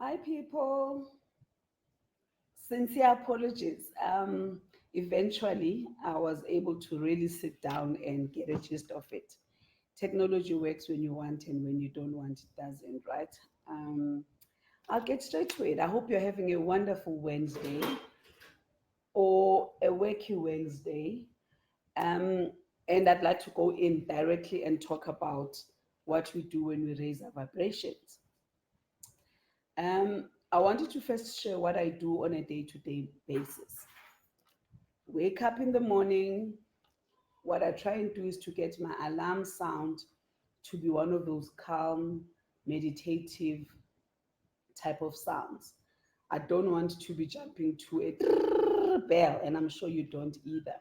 Hi, people. Sincere apologies. Eventually, I was able to really sit down and get a gist of it. Technology works when you want, and when you don't want, it doesn't, right? Um, I'll get straight to it. I hope you're having a wonderful Wednesday or a wacky Wednesday. Um, and I'd like to go in directly and talk about what we do when we raise our vibrations. I wanted to first share what I do on a day to day basis. Wake up in the morning. What I try and do is to get my alarm sound to be one of those calm, meditative type of sounds. I don't want to be jumping to a bell, and I'm sure you don't either.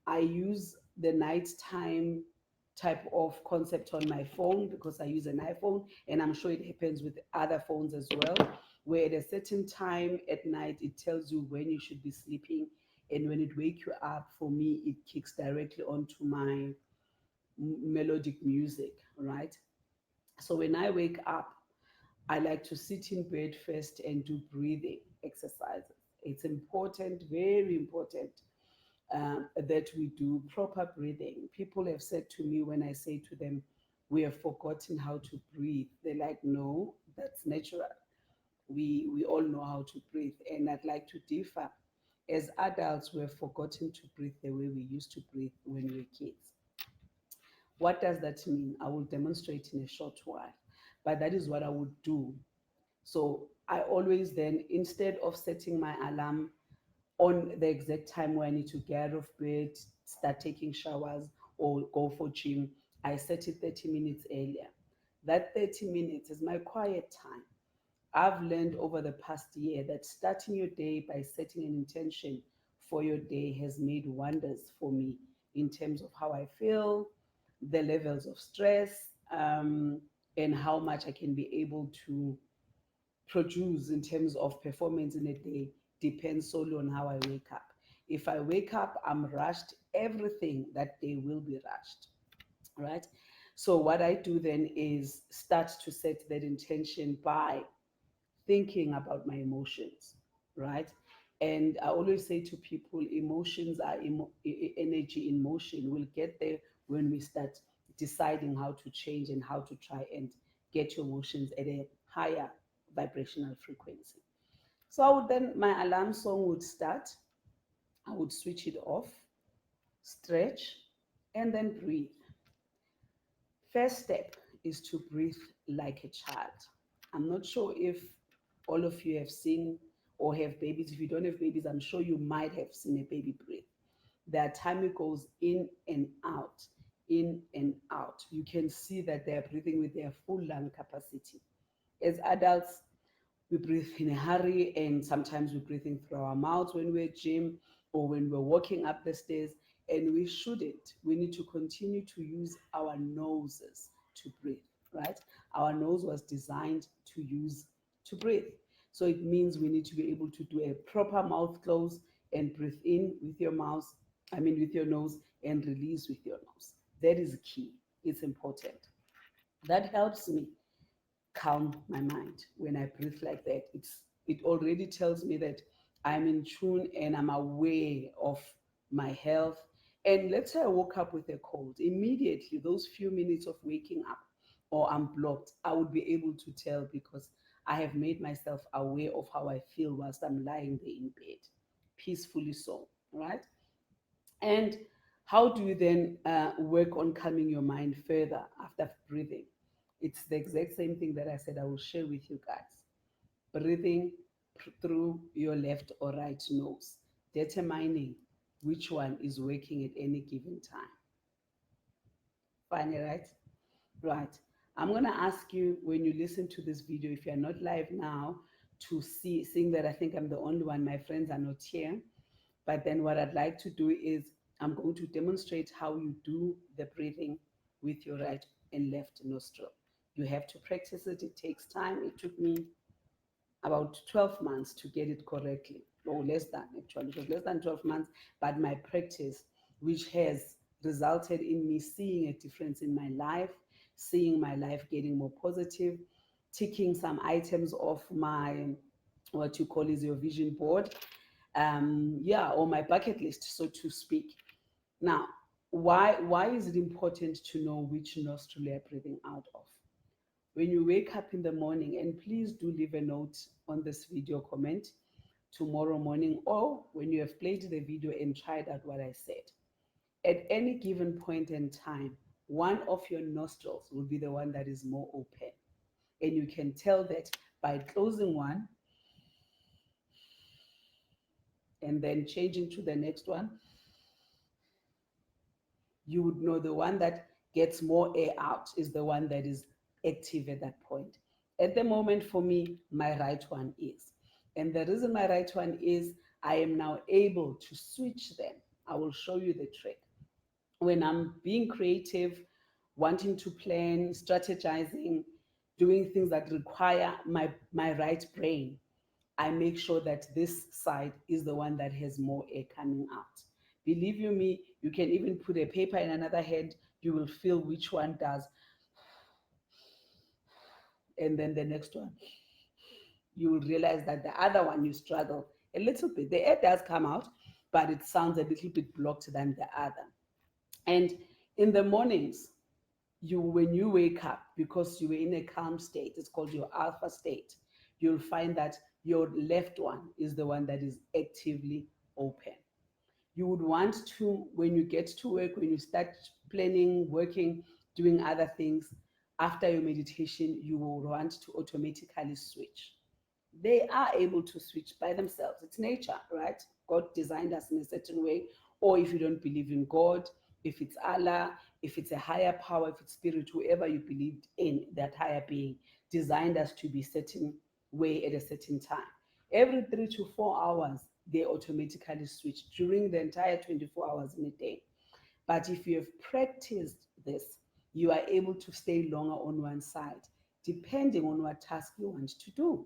I use the nighttime type of concept on my phone because I use an iPhone, and I'm sure it happens with other phones as well, where at a certain time at night it tells you when you should be sleeping, and when it wakes you up, for me, it kicks directly onto my melodic music, right? So when I wake up, I like to sit in bed first and do breathing exercises. It's important, very important, that we do proper breathing. People have said to me when I say to them, we have forgotten how to breathe. They're like, no, that's natural. We all know how to breathe. And I'd like to differ. As adults, we have forgotten to breathe the way we used to breathe when we were kids. What does that mean? I will demonstrate in a short while. But that is what I would do. So I always then, instead of setting my alarm on the exact time where I need to get out of bed, start taking showers, or go for gym, I set it 30 minutes earlier. That 30 minutes is my quiet time. I've learned over the past year that starting your day by setting an intention for your day has made wonders for me in terms of how I feel, the levels of stress, and how much I can be able to produce in terms of performance in a day depends solely on how I wake up. If I wake up, I'm rushed, everything that day will be rushed, right? So, what I do then is start to set that intention by thinking about my emotions, right? And I always say to people, emotions are energy in motion. We'll get there when we start deciding how to change and how to try and get your emotions at a higher vibrational frequency. So I would then, my alarm song would start, I would switch it off, stretch, and then breathe. First step is to breathe like a child. I'm not sure if all of you have seen or have babies. If you don't have babies, I'm sure you might have seen a baby breathe. Their tummy goes in and out, in and out. You can see that they are breathing with their full lung capacity. As adults, we breathe in a hurry, and sometimes we're breathing through our mouths when we're at gym or when we're walking up the stairs, and we shouldn't. We need to continue to use our noses to breathe, right? Our nose was designed to breathe. So it means we need to be able to do a proper mouth close and breathe in with your mouth, with your nose, and release with your nose. That is key. It's important. That helps me calm my mind when I breathe like that. It already tells me that I'm in tune and I'm aware of my health. And let's say I woke up with a cold. Immediately, those few minutes of waking up or I'm blocked, I would be able to tell because I have made myself aware of how I feel whilst I'm lying there in bed, peacefully so, right? And how do you then work on calming your mind further after breathing? It's the exact same thing that I said I will share with you guys. Breathing through your left or right nose, determining which one is working at any given time. Funny, right? Right. I'm going to ask you when you listen to this video, if you're not live now, to seeing that I think I'm the only one, my friends are not here. But then what I'd like to do is I'm going to demonstrate how you do the breathing with your right and left nostril. You have to practice it. It takes time. It took me about 12 months to get it correctly, or less than actually, it was less than 12 months. But my practice, which has resulted in me seeing a difference in my life, seeing my life getting more positive, ticking some items off my, what you call is your vision board, yeah, or my bucket list, so to speak. Now, why is it important to know which nostril you're breathing out of? When you wake up in the morning, and please do leave a note on this video comment tomorrow morning, or when you have played the video and tried out what I said. At any given point in time, one of your nostrils will be the one that is more open. And you can tell that by closing one and then changing to the next one. You would know the one that gets more air out is the one that is active at that point. At the moment, for me, my right one is. And the reason my right one is, I am now able to switch them. I will show you the trick. When I'm being creative, wanting to plan, strategizing, doing things that require my right brain, I make sure that this side is the one that has more air coming out. Believe you me, you can even put a paper in another hand, you will feel which one does. And then the next one, you will realize that the other one you struggle a little bit. The air does come out, but it sounds a little bit blocked than the other. And in the mornings, when you wake up, because you were in a calm state, it's called your alpha state, you'll find that your left one is the one that is actively open. You would want to, when you get to work, when you start planning, working, doing other things, after your meditation, you will want to automatically switch. They are able to switch by themselves. It's nature, right? God designed us in a certain way. Or if you don't believe in God, if it's Allah, if it's a higher power, if it's spirit, whoever you believed in, that higher being designed us to be certain way at a certain time. Every 3 to 4 hours, they automatically switch during the entire 24 hours in a day. But if you have practiced this, you are able to stay longer on one side, depending on what task you want to do.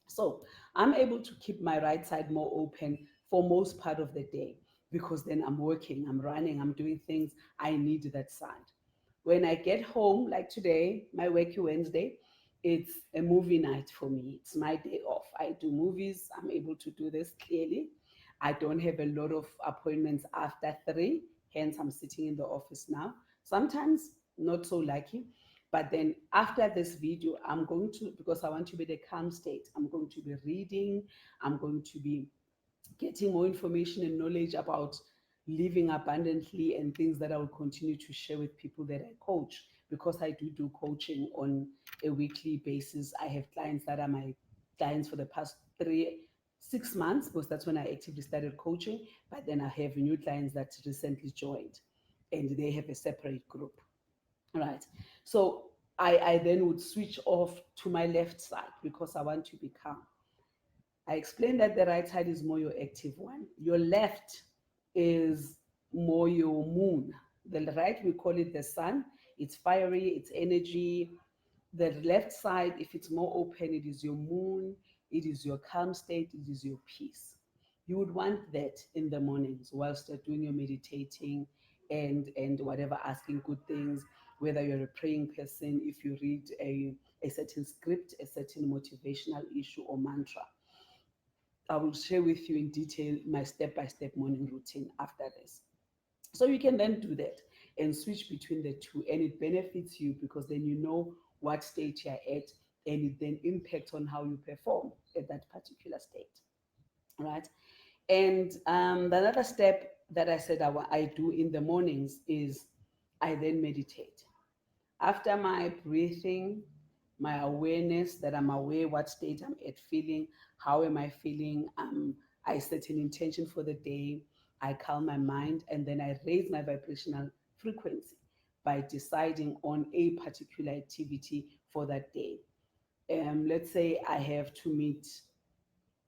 So I'm able to keep my right side more open for most part of the day, because then I'm working, I'm running, I'm doing things. I need that side. When I get home, like today, my Wacky Wednesday, it's a movie night for me. It's my day off. I do movies. I'm able to do this clearly. I don't have a lot of appointments after 3, hence I'm sitting in the office now. Sometimes not so lucky, but then after this video, I'm going to, because I want to be in a calm state, I'm going to be reading, I'm going to be getting more information and knowledge about living abundantly and things that I will continue to share with people that I coach, because I do coaching on a weekly basis. I have clients that are my clients for the past 6 months, because that's when I actively started coaching. But then I have new clients that recently joined, and they have a separate group. Right. So I then would switch off to my left side because I want to be calm. I explained that the right side is more your active one. Your left is more your moon. The right, we call it the sun. It's fiery, it's energy. The left side, if it's more open, it is your moon, it is your calm state, it is your peace. You would want that in the mornings whilst you're doing your meditating and whatever, asking good things, whether you're a praying person, if you read a certain script, a certain motivational issue or mantra. I will share with you in detail my step-by-step morning routine after this. So you can then do that and switch between the two, and it benefits you because then you know what state you're at, and it then impacts on how you perform at that particular state, right? And the other step that I said I do in the mornings is I then meditate. After my breathing, my awareness that I'm aware what state I'm at feeling, how am I feeling, I set an intention for the day, I calm my mind, and then I raise my vibrational frequency by deciding on a particular activity for that day. Let's say I have to meet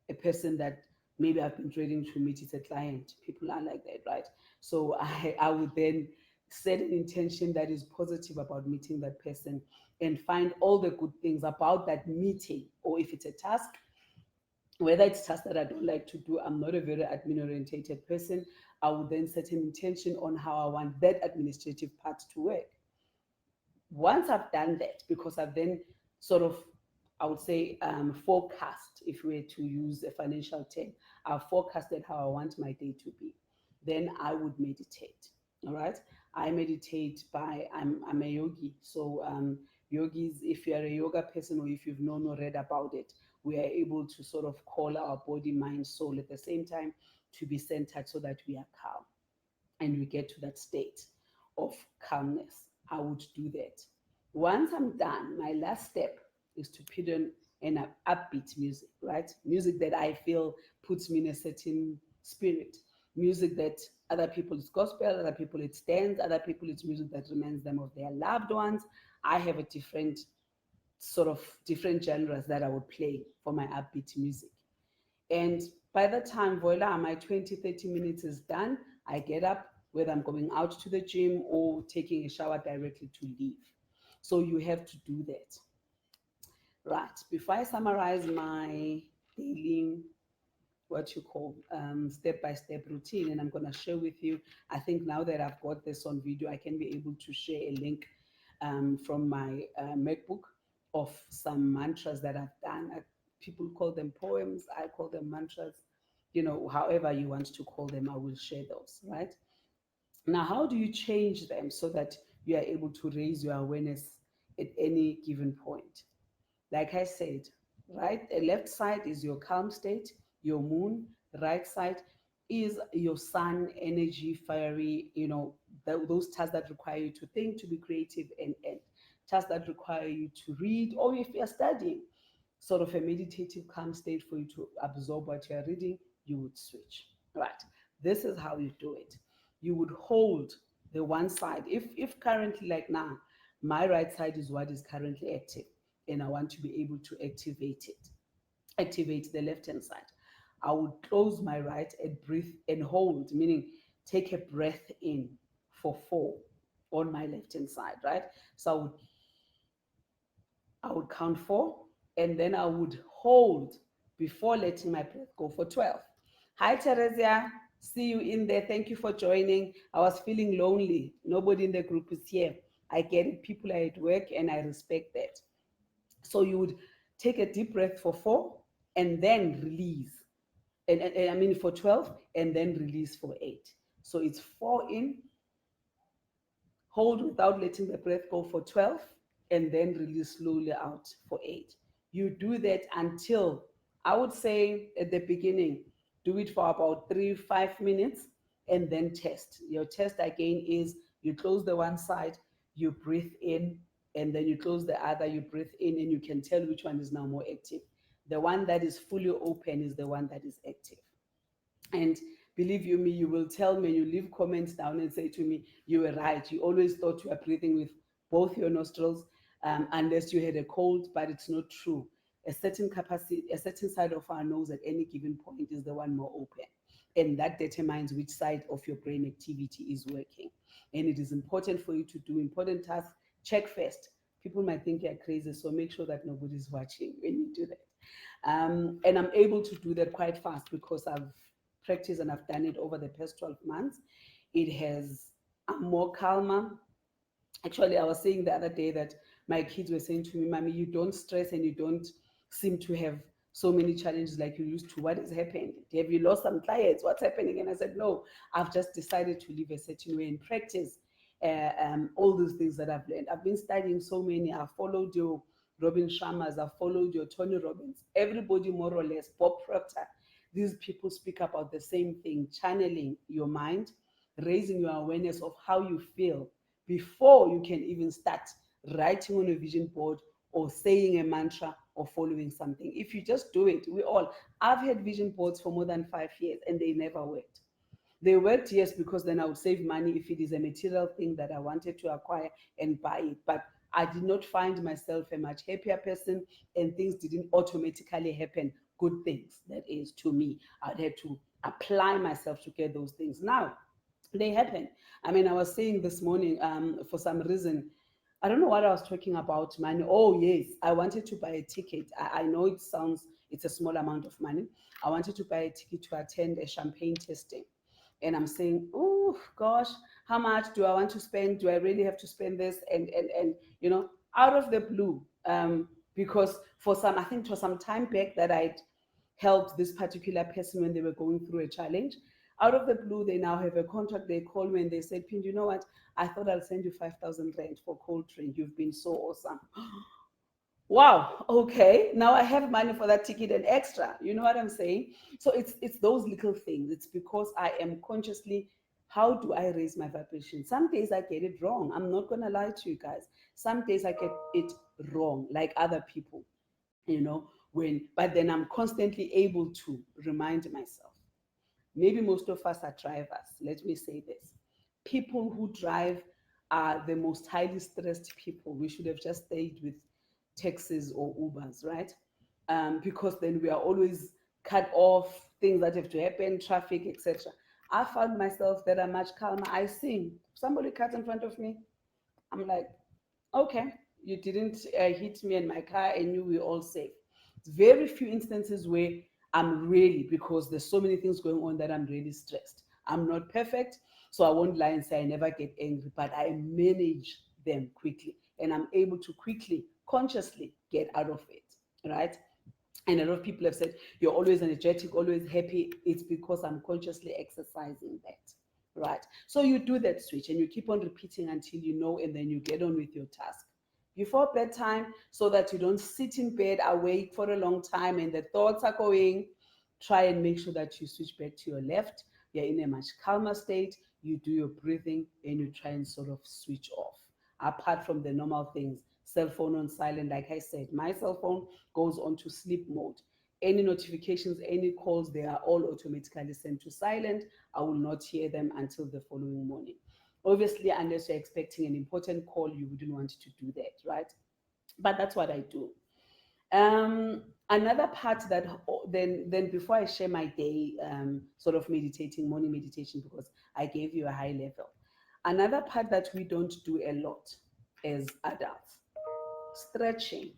a person that maybe I've been dreading to meet. It's a client. People are like that, right? So I would then set an intention that is positive about meeting that person and find all the good things about that meeting. Or if it's a task, whether it's a task that I don't like to do, I'm not a very admin orientated person, I would then set an intention on how I want that administrative part to work. Once I've done that, because I've then sort of I would say, forecast, if we were to use a financial term, I've forecasted how I want my day to be. Then I would meditate. All right. I meditate by, I'm a yogi. So, yogis, if you're a yoga person or if you've known or read about it, we are able to sort of call our body, mind, soul at the same time to be centered so that we are calm and we get to that state of calmness. I would do that. Once I'm done, my last step is to put on an upbeat music, right? Music that I feel puts me in a certain spirit. Music that other people it's gospel, other people it's dance, other people it's music that reminds them of their loved ones. I have a different sort of different genres that I would play for my upbeat music. And by the time, voila, my 20, 30 minutes is done, I get up, whether I'm going out to the gym or taking a shower directly to leave. So you have to do that. Right. Before I summarize my daily, what you call step-by-step routine, and I'm going to share with you, I think now that I've got this on video, I can be able to share a link from my MacBook of some mantras that I've done. People call them poems, I call them mantras. However you want to call them, I will share those, right? Now, how do you change them so that you are able to raise your awareness at any given point? Like I said, right, the left side is your calm state, your moon, right side is your sun energy, fiery, those tasks that require you to think, to be creative, and tasks that require you to read, or if you're studying, sort of a meditative calm state for you to absorb what you're reading, you would switch. Right. This is how you do it. You would hold the one side. If currently, like now, my right side is what is currently active, and I want to be able to activate the left hand side. I would close my right and breathe and hold, meaning take a breath in for 4 on my left hand side, right? So I would count 4, and then I would hold before letting my breath go for 12. Hi, Teresia. See you in there. Thank you for joining. I was feeling lonely. Nobody in the group is here. I get it. People are at work, and I respect that. So you would take a deep breath for 4 and then release. And I mean for 12 and then release for 8. So it's 4 in, hold without letting the breath go for 12, and then release slowly out for 8. You do that until, I would say at the beginning, do it for about 3 5 minutes, and then test. Your test again is you close the one side, you breathe in, and then you close the other, you breathe in, and you can tell which one is now more active. The one that is fully open is the one that is active. And believe you me, you will tell me, you leave comments down and say to me, you were right. You always thought you were breathing with both your nostrils, unless you had a cold, but it's not true. A certain capacity, a certain side of our nose at any given point is the one more open. And that determines which side of your brain activity is working. And it is important for you to do important tasks. Check first. People might think you're crazy, so make sure that nobody's watching when you do that. And I'm able to do that quite fast because I've practiced and I've done it over the past 12 months. I'm more calmer. Actually, I was saying the other day that my kids were saying to me, Mommy, you don't stress and you don't seem to have so many challenges like you used to. What has happened? Have you lost some clients? What's happening? And I said, no, I've just decided to live a certain way and practice all those things that I've learned. I've been studying so many. I've followed your Robin Sharmas, I've followed your Tony Robbins, everybody more or less, Bob Proctor. These people speak about the same thing, channeling your mind, raising your awareness of how you feel before you can even start writing on a vision board or saying a mantra or following something. If you just do it, I've had vision boards for more than 5 years and they never worked. They worked, yes, because then I would save money if it is a material thing that I wanted to acquire and buy it. But I did not find myself a much happier person, and things didn't automatically happen. Good things, that is, to me. I'd had to apply myself to get those things. Now, they happen. I mean, I was saying this morning, for some reason, I don't know what I was talking about money. Oh, yes, I wanted to buy a ticket. I know it's a small amount of money. I wanted to buy a ticket to attend a champagne tasting. And I'm saying, oh gosh, how much do I want to spend? Do I really have to spend this? And out of the blue, because for some, I think for some time back that I'd helped this particular person when they were going through a challenge. Out of the blue, they now have a contract. They call me and they said, Pin, you know what? I thought I'll send you 5,000 rand for cold train. You've been so awesome. Wow, okay, now I have money for that ticket and extra. You know what I'm saying? So it's those little things. It's because I am consciously, how do I raise my vibration? Some days I get it wrong. I'm not gonna lie to you guys. Some days I get it wrong, like other people, when, but then I'm constantly able to remind myself. Maybe most of us are drivers. Let me say this. People who drive are the most highly stressed people. We should have just stayed with taxis or Ubers, right? Because then we are always cut off, things that have to happen, traffic, etc. I found myself that I'm much calmer. I sing. Somebody cut in front of me. I'm like, okay, you didn't hit me and my car, and you were all safe. It's very few instances where I'm really, because there's so many things going on that I'm really stressed. I'm not perfect, so I won't lie and say I never get angry, but I manage them quickly, and I'm able to quickly, consciously get out of it, right? And a lot of people have said, you're always energetic, always happy. It's because I'm consciously exercising that, right? So you do that switch and you keep on repeating until you know, and then you get on with your task before bedtime, so that you don't sit in bed awake for a long time and the thoughts are going. Try and make sure that you switch back to your left. You're in a much calmer state. You do your breathing and you try and sort of switch off. Apart from the normal things, cell phone on silent, like I said, my cell phone goes on to sleep mode. Any notifications, any calls, they are all automatically sent to silent. I will not hear them until the following morning. Obviously, unless you're expecting an important call, you wouldn't want to do that, right? But that's what I do. Another part that, then before I share my day, sort of meditating, morning meditation, because I gave you a high level. Another part that we don't do a lot as adults, stretching.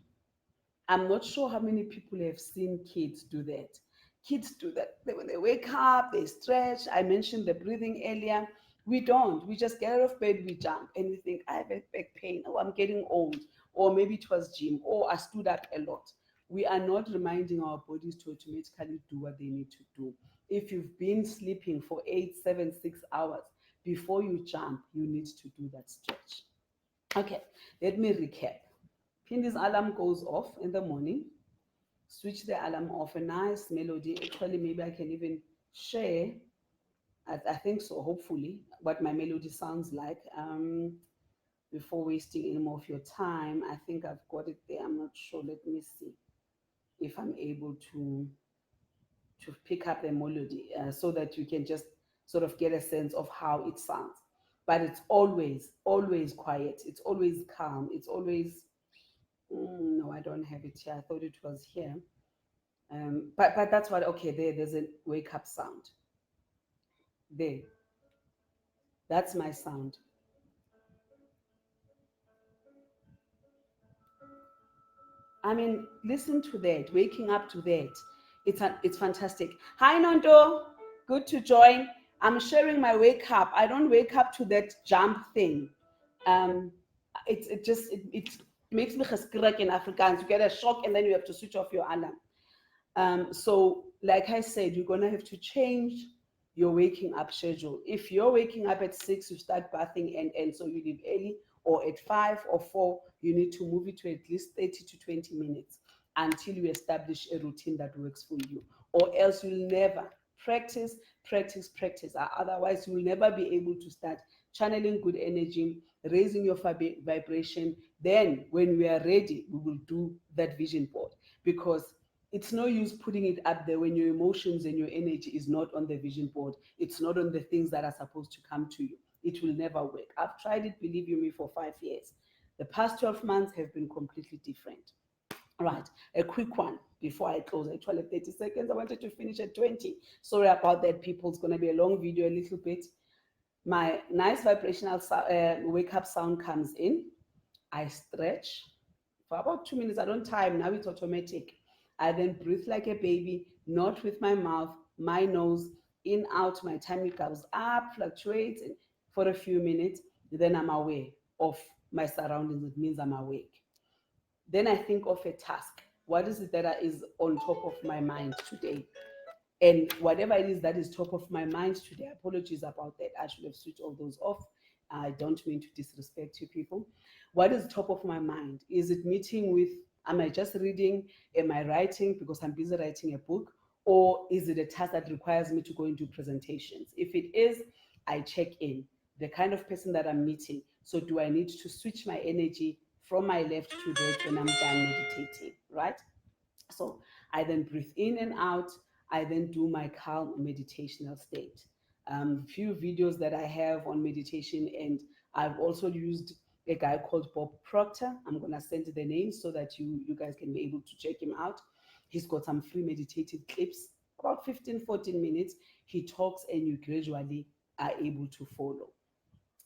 I'm not sure how many people have seen kids do that. Kids do that. When they wake up, they stretch. I mentioned the breathing earlier. We don't. We just get out of bed, we jump, and we think, I have a back pain. Oh, I'm getting old. Or maybe it was gym. Or I stood up a lot. We are not reminding our bodies to automatically do what they need to do. If you've been sleeping for 8, 7, 6 hours, before you jump, you need to do that stretch. Okay, let me recap. Pindy's alarm goes off in the morning. Switch the alarm off. A nice melody. Actually, maybe I can even share. I think so, hopefully, what my melody sounds like. Before wasting any more of your time, I think I've got it there. I'm not sure. Let me see if I'm able to pick up the melody, so that you can just sort of get a sense of how it sounds. But it's always, always quiet. It's always calm. It's always, no, I don't have it here. I thought it was here. But that's what, okay, there's a wake up sound. There, that's my sound. I mean, listen to that, waking up to that. It's fantastic. Hi, Nondo. Good to join. I'm sharing my wake up. I don't wake up to that jump thing. Um, it makes me geskrek in Afrikaans. You get a shock and then you have to switch off your alarm. So, like I said, you're gonna have to change your waking up schedule. If you're waking up at 6, you start bathing, and so you leave early, or at 5 or 4, you need to move it to at least 30 to 20 minutes until you establish a routine that works for you. Or else you'll never practice, practice, practice. Otherwise, you'll never be able to start channeling good energy, raising your vibration. Then, when we are ready, we will do that vision board, because it's no use putting it up there when your emotions and your energy is not on the vision board. It's not on the things that are supposed to come to you. It will never work. I've tried it, believe you me, for 5 years. The past 12 months have been completely different. Right, a quick one before I close. Actually, 30 seconds. I wanted to finish at 20. Sorry about that, people. It's going to be a long video, a little bit. My nice vibrational wake up sound comes in. I stretch for about 2 minutes. I don't time, now it's automatic. I then breathe like a baby, not with my mouth, my nose, in, out. My tummy goes up, fluctuates for a few minutes. Then I'm aware of my surroundings. It means I'm awake. Then I think of a task. What is it that is on top of my mind today? And whatever it is that is top of my mind today, apologies about that. I should have switched all those off. I don't mean to disrespect you people. What is top of my mind? Is it meeting with, am I just reading? Am I writing because I'm busy writing a book? Or is it a task that requires me to go and do presentations? If it is, I check in. The kind of person that I'm meeting. So do I need to switch my energy from my left to right when I'm done meditating, right? So I then breathe in and out. I then do my calm meditational state. Few videos that I have on meditation, and I've also used a guy called Bob Proctor. I'm gonna send the name so that you guys can be able to check him out. He's got some free meditative clips, about 15-14 minutes. He talks and you gradually are able to follow.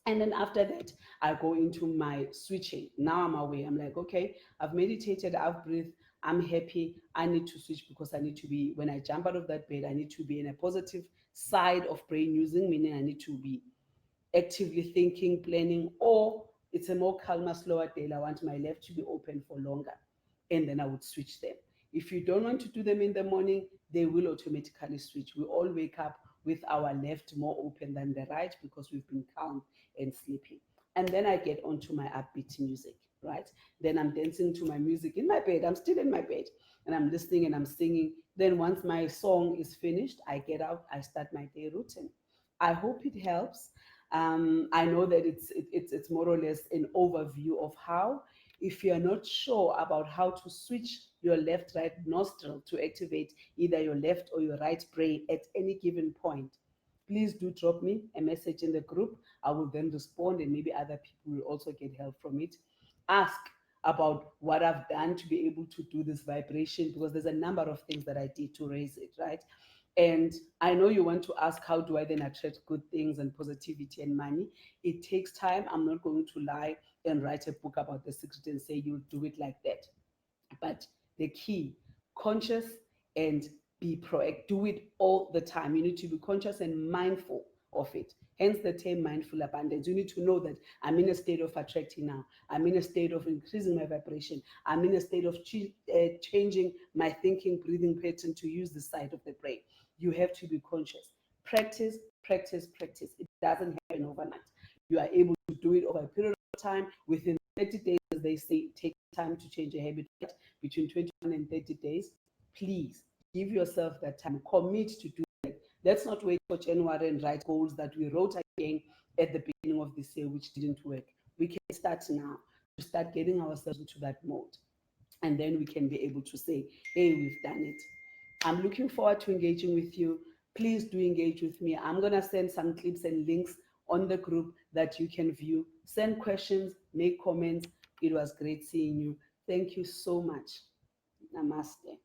And then after that, I go into my switching. Now I'm aware. I'm like, okay, I've meditated, I've breathed, I'm happy. I need to switch because I need to be, when I jump out of that bed, I need to be in a positive side of brain using, meaning I need to be actively thinking, planning, or it's a more calmer, slower day. I want my left to be open for longer. And then I would switch them. If you don't want to do them in the morning, they will automatically switch. We all wake up with our left more open than the right because we've been calm and sleeping. And then I get onto my upbeat music, right? Then I'm dancing to my music in my bed. I'm still in my bed and I'm listening and I'm singing. Then once my song is finished, I get out, I start my day routine. I hope it helps. I know that it's more or less an overview of how. If you are not sure about how to switch your left right nostril to activate either your left or your right brain at any given point, please do drop me a message in the group. I will then respond, and maybe other people will also get help from it. Ask about what I've done to be able to do this vibration, because there's a number of things that I did to raise it, right? And I know you want to ask, how do I then attract good things and positivity and money? It takes time. I'm not going to lie and write a book about the secret and say you'll do it like that. But the key, conscious and be proactive. Do it all the time. You need to be conscious and mindful of it. Hence the term mindful abundance. You need to know that I'm in a state of attracting now. I'm in a state of increasing my vibration. I'm in a state of changing my thinking, breathing pattern to use the side of the brain. You have to be conscious. Practice, practice, practice. It doesn't happen overnight. You are able to do it over a period of time. Within 30 days, as they say, take time to change a habit. Between 21 and 30 days, please give yourself that time. Commit to do it. Let's not wait for January and write goals that we wrote again at the beginning of this year, which didn't work. We can start now to start getting ourselves into that mode. And then we can be able to say, hey, we've done it. I'm looking forward to engaging with you. Please do engage with me. I'm going to send some clips and links on the group that you can view. Send questions, make comments. It was great seeing you. Thank you so much. Namaste.